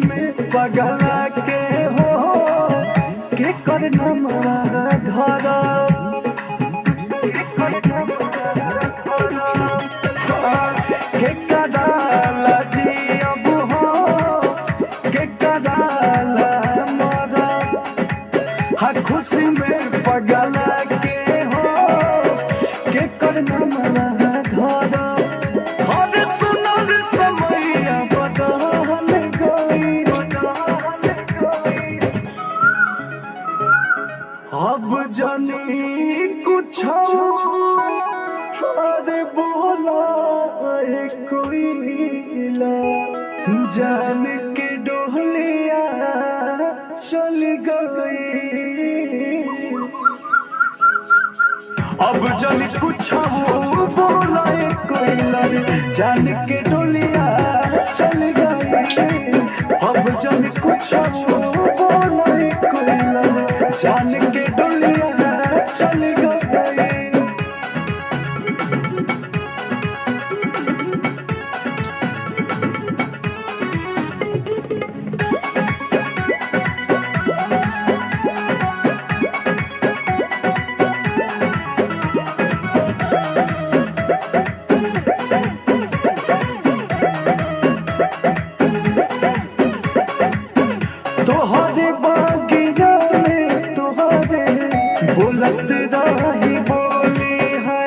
में पगला के हो के कर नमरा धरा के कदाला जी अब हो के कदाला मरा हा खुशी में पगला के हो के कर नमरा धरा हर सुनर समय बदल गई अब जानी कुछ अरे बोला कोयला जान के डोलिया चल गई अब जान कुछ बोला कोयला जान के डोलिया चल गई अब जान कुछ बोला कोयला जान के डोलिया चल गई तोहरे बागिया में तोहरे बोलत रही बोली है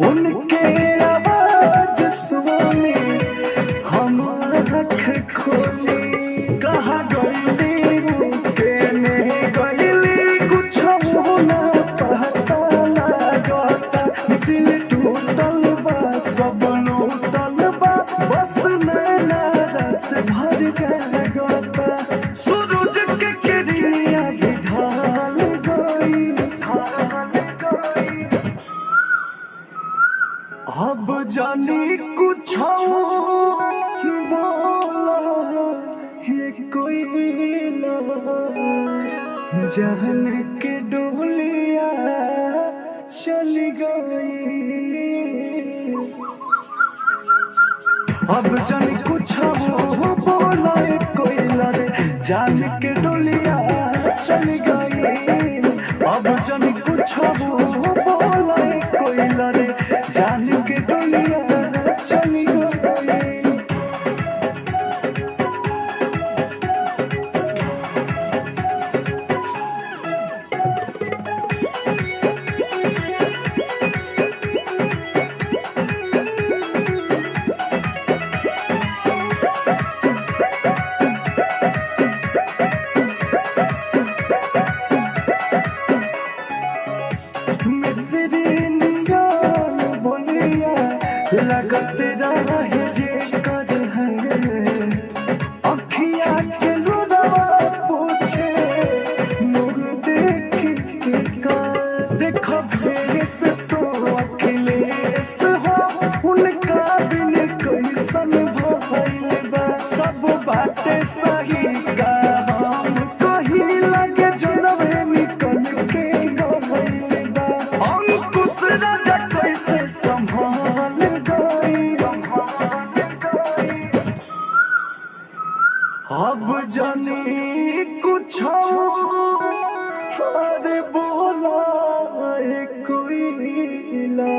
उनके आवाज सुनी हम आँख खोली कहाँ गईली के नहीं गईली कुछ ना पता लागता दिल टूटल बा सब लूटल बा बस नैना रात भर जागता सूरज के किरनिया भी ढल गई अब जानी कुछ बोला ये कोई जहन के डोलिया चल गई अब जानी कुछ बोला कोयला जान के डोलिया चल गई अब जानी कुछ बोला कोयला जान के डोलिया चल गई लगत रहे जे कर है अखिया के लुरवा पूछे मुँह देख के का देख भेस तो अखिलेश हो उनका बिन कैसन भइल बा सब बातें सही का हम कहीं लगे जनवे निकल के गइल बा अंकुश राजा कैसे संभाल अब जानी कुछ अरे बोला कोयला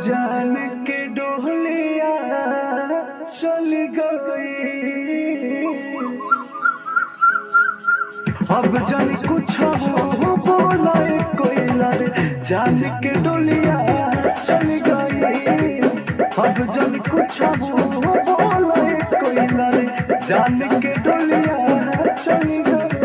जान के डोलिया चल गई अब जानी कुछ बोला कोयला जान के डोलिया चल गई अब जानी कुछ बोला कोयला जान के डोलिया चल गई।